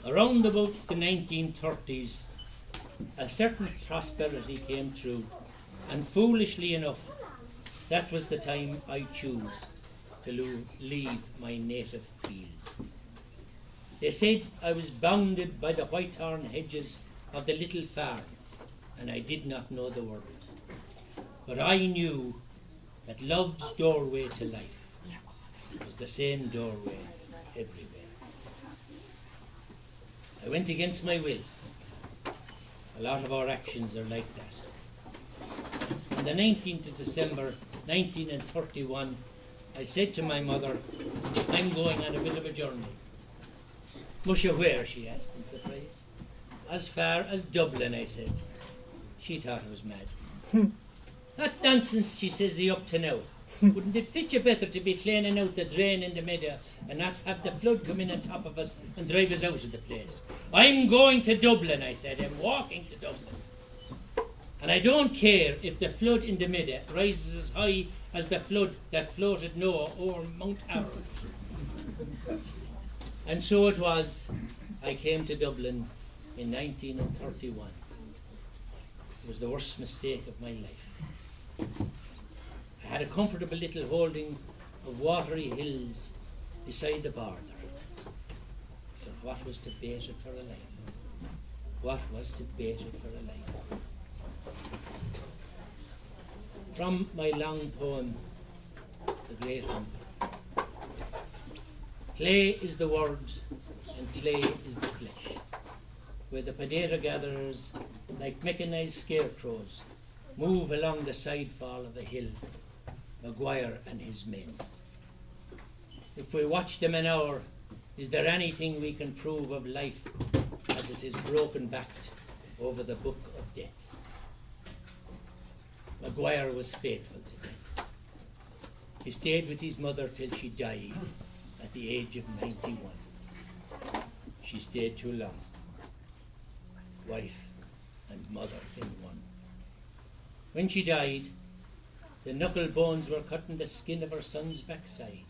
Around about the 1930s, a certain prosperity came through, and foolishly enough, that was the time I chose to leave my native fields. They said I was bounded by the whitethorn hedges of the little farm, and I did not know the world. But I knew that love's doorway to life was the same doorway everywhere. I went against my will. A lot of our actions are like that. On the 19th of December 1931, I said to my mother, I'm going on a bit of a journey. Musha, where? She asked in surprise. As far as Dublin, I said. She thought I was mad. That nonsense, she says, up to now. Wouldn't it fit you better to be cleaning out the drain in the meadow and not have the flood come in on top of us and drive us out of the place? I'm going to Dublin, I said. I'm walking to Dublin. And I don't care if the flood in the meadow rises as high as the flood that floated Noah over Mount Ararat. And so it was. I came to Dublin in 1931. It was the worst mistake of my life. I had a comfortable little holding of watery hills beside the border. But what was to bait it for a life? What was to bait it for a life? From my long poem, The Great Hunger. Clay is the word, and clay is the flesh, where the potato gatherers, like mechanized scarecrows, move along the sidefall of a hill, Maguire and his men. If we watch them an hour, is there anything we can prove of life as it is broken-backed over the book of death? Maguire was faithful to death. He stayed with his mother till she died at the age of 91. She stayed too long. Wife and mother in one. When she died, the knuckle bones were cutting the skin of her son's backside.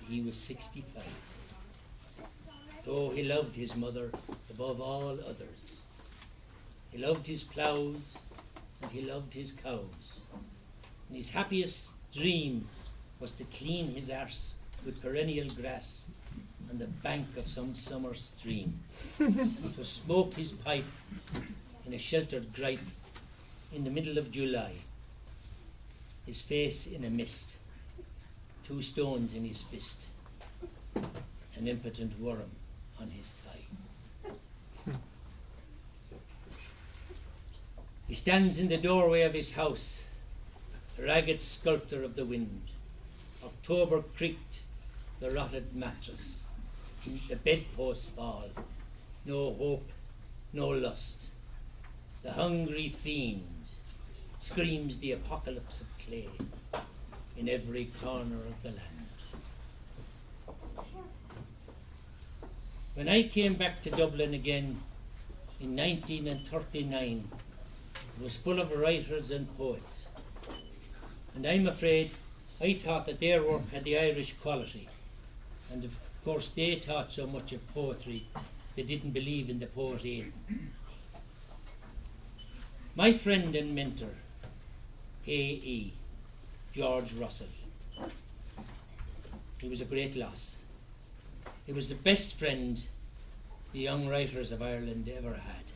He was 65. Though he loved his mother above all others. He loved his ploughs and he loved his cows. And his happiest dream was to clean his arse with perennial grass on the bank of some summer stream, to smoke his pipe in a sheltered gripe in the middle of July, his face in a mist, 2 stones in his fist, an impotent worm on his thigh. He stands in the doorway of his house, a ragged sculptor of the wind. October creaked the rotted mattress, the bedposts fall, no hope, no lust. The hungry fiend screams the apocalypse of clay in every corner of the land. When I came back to Dublin again in 1939, it was full of writers and poets. And I'm afraid I thought that their work had the Irish quality. And of course they taught so much of poetry, they didn't believe in the poet Ian. My friend and mentor, A.E., George Russell, he was a great loss. He was the best friend the young writers of Ireland ever had.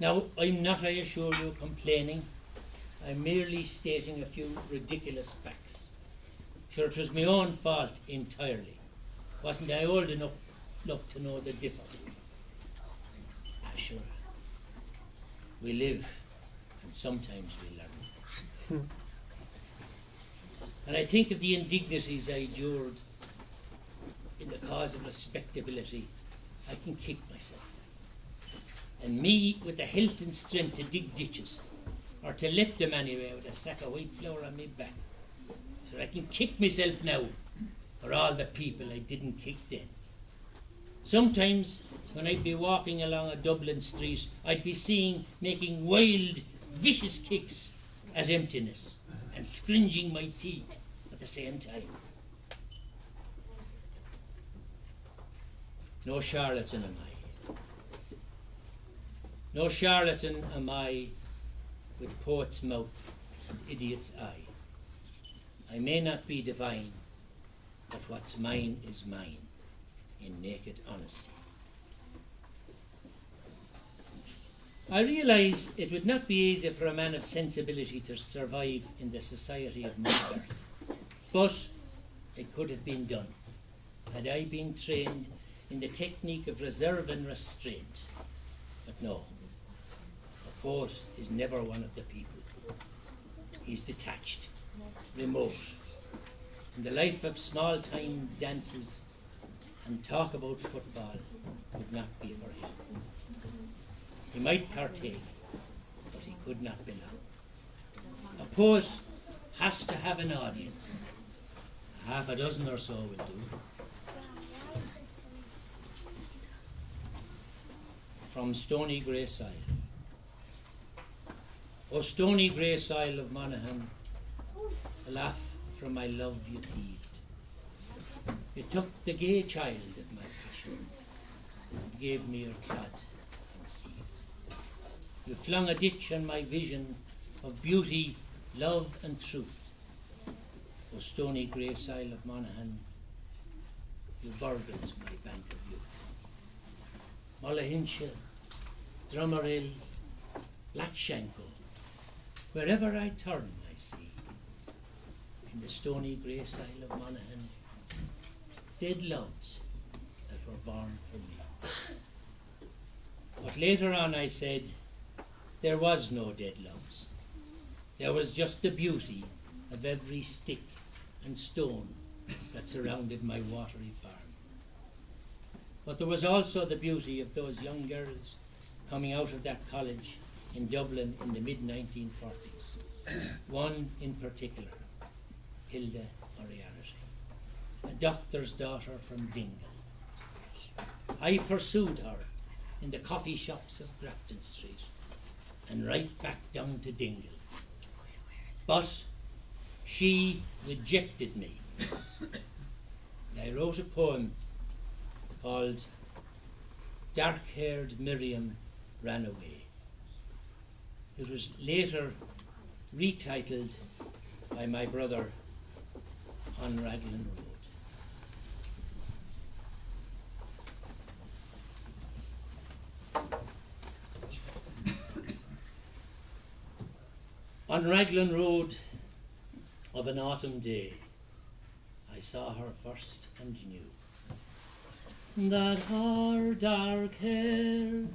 Now, I'm not, I assure you, complaining. I'm merely stating a few ridiculous facts. Sure, it was my own fault entirely. Wasn't I old enough to know the difference? Sure. We live, and sometimes we learn. And I think of the indignities I endured in the cause of respectability. I can kick myself. And me with the health and strength to dig ditches, or to lip them anyway with a sack of white flour on my back. So I can kick myself now for all the people I didn't kick then. Sometimes when I'd be walking along a Dublin street, I'd be making wild, vicious kicks at emptiness and scringing my teeth at the same time. No charlatan am I. No charlatan am I with poet's mouth and idiot's eye. I may not be divine, but what's mine is mine in naked honesty. I realise it would not be easy for a man of sensibility to survive in the society of my birth, but it could have been done had I been trained in the technique of reserve and restraint. But no, a poet is never one of the people. He's detached, remote, and the life of small-time dances and talk about football would not be for him. He might partake, but he could not belong. A poet has to have an audience. Half a dozen or so will do. From Stony Grey Soil. O stony grey soil of Monaghan, a laugh from my love you thieved. You took the gay child of my passion, and gave me your clod conceived. You flung a ditch on my vision of beauty, love and truth. O stony grey soil of Monaghan, you burdened my bank of youth. Mullahinshaw, Drummerhill, Blackshanko, wherever I turn I see, in the stony grey soil of Monaghan, dead loves that were born for me. But later on I said, there was no dead loves. There was just the beauty of every stick and stone that surrounded my watery farm. But there was also the beauty of those young girls coming out of that college in Dublin in the mid-1940s. One in particular, Hilda Moriarty, a doctor's daughter from Dingle. I pursued her in the coffee shops of Grafton Street and right back down to Dingle. But she rejected me. I wrote a poem called Dark-Haired Miriam Ran Away. It was later retitled by my brother on Raglan Road. On Raglan Road of an autumn day, I saw her first and knew that her dark hair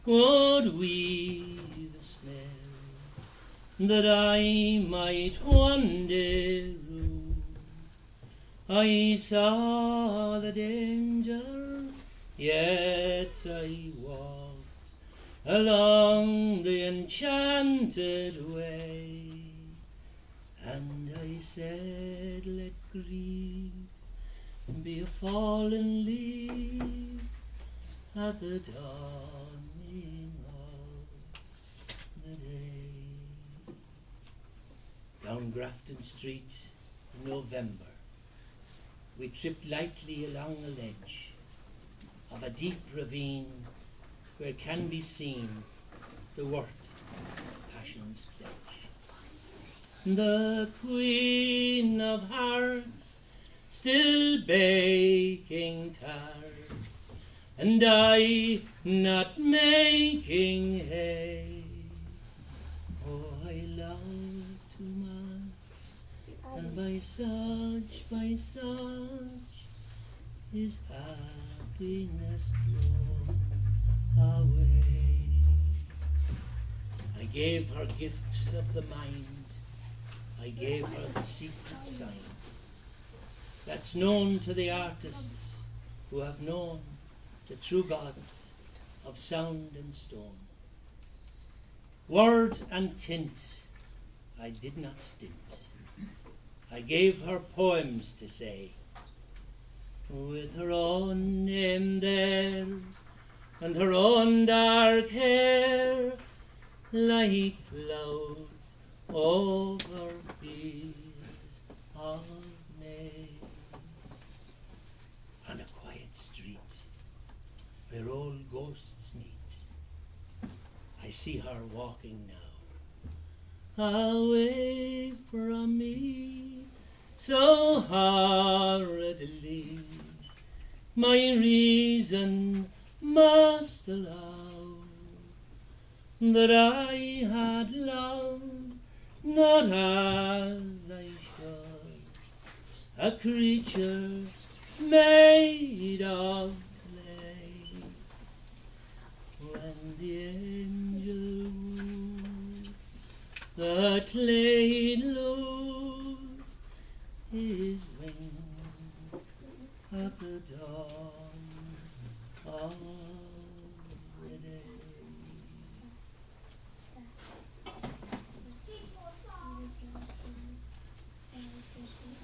would weave a snare, that I might one day rue. I saw the danger, yet I walked along the enchanted way, and I said, let grief be a fallen leaf at the dawning of the day. Down Grafton Street in November, we tripped lightly along a ledge of a deep ravine where can be seen the worth of passion's pledge. The Queen of Hearts still baking tarts, and I not making hay. Oh, I love too much, and by such is happiness thrown away. I gave her gifts of the mind, I gave her the secret sign that's known to the artists who have known the true gods of sound and stone. Word and tint I did not stint. I gave her poems to say, with her own name there, and her own dark hair, like clouds over fields of May. On a quiet street ghosts meet. I see her walking now, away from me, so hurriedly. My reason must allow that I had loved not as I should, a creature made of clay. When the angel wooed the clay loose his wings at the dawn of the day.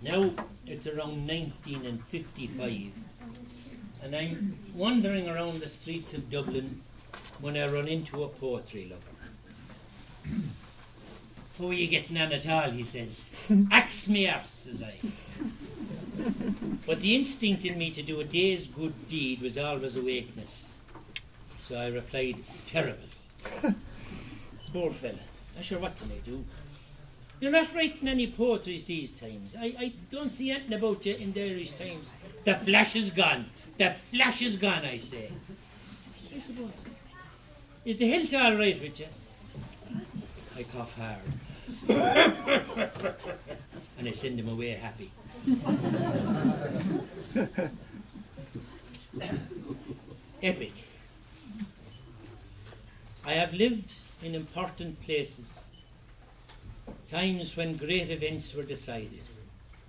Now it's around 1955, and I'm wandering around the streets of Dublin when I run into a poetry lover. "How are you getting on at all?" he says. "Axe me arse," says I. But the instinct in me to do a day's good deed was always awakeness. So I replied, "Terrible." Poor fella. I'm sure, what can I do? You're not writing any poetries these times. I don't see anything about you in the Irish Times. The flash is gone. The flash is gone, I say. I suppose. Is the health all right with you? I cough hard. And I send him away happy. Epic. I have lived in important places, times when great events were decided.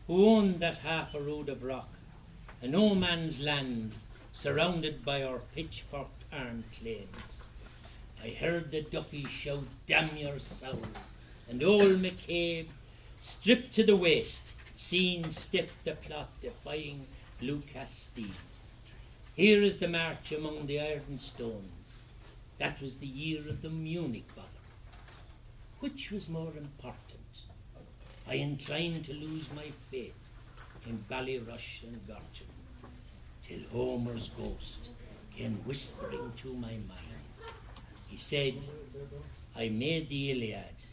Who owned that half a rood of rock, a no man's land, surrounded by our pitchforked armed claims? I heard the Duffy shout, "Damn your soul," and old McCabe, stripped to the waist, seen step the plot, defying Blue Castile. Here is the march among the iron stones. That was the year of the Munich bother. Which was more important? I inclined to lose my faith in Ballyrush and Gorton, till Homer's ghost came whispering to my mind. He said, "I made the Iliad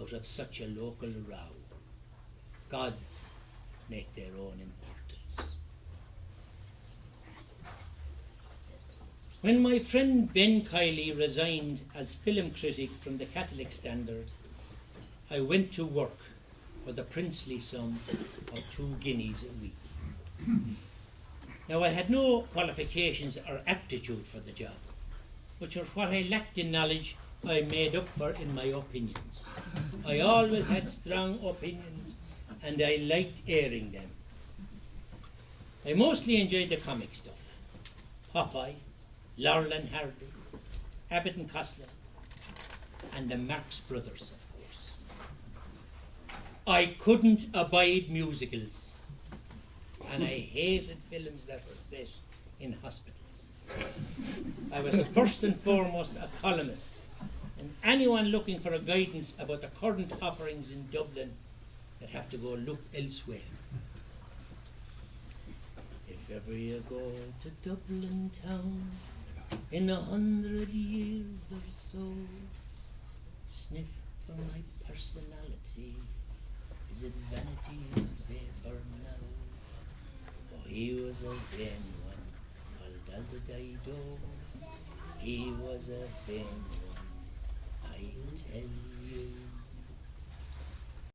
out of such a local row. Gods make their own importance." When my friend Ben Kiley resigned as film critic from the Catholic Standard, I went to work for the princely sum of 2 guineas a week. Now, I had no qualifications or aptitude for the job, but for what I lacked in knowledge, I made up for in my opinions. I always had strong opinions, and I liked airing them. I mostly enjoyed the comic stuff. Popeye, Laurel and Hardy, Abbott and Costello, and the Marx Brothers, of course. I couldn't abide musicals, and I hated films that were set in hospitals. I was first and foremost a columnist, and anyone looking for a guidance about the current offerings in Dublin would have to go look elsewhere. If ever you go to Dublin town, in 100 years or so, sniff for my personality. Is it vanity's vapour now? Oh, he was a vain one, called Aldedido. He was a vain one.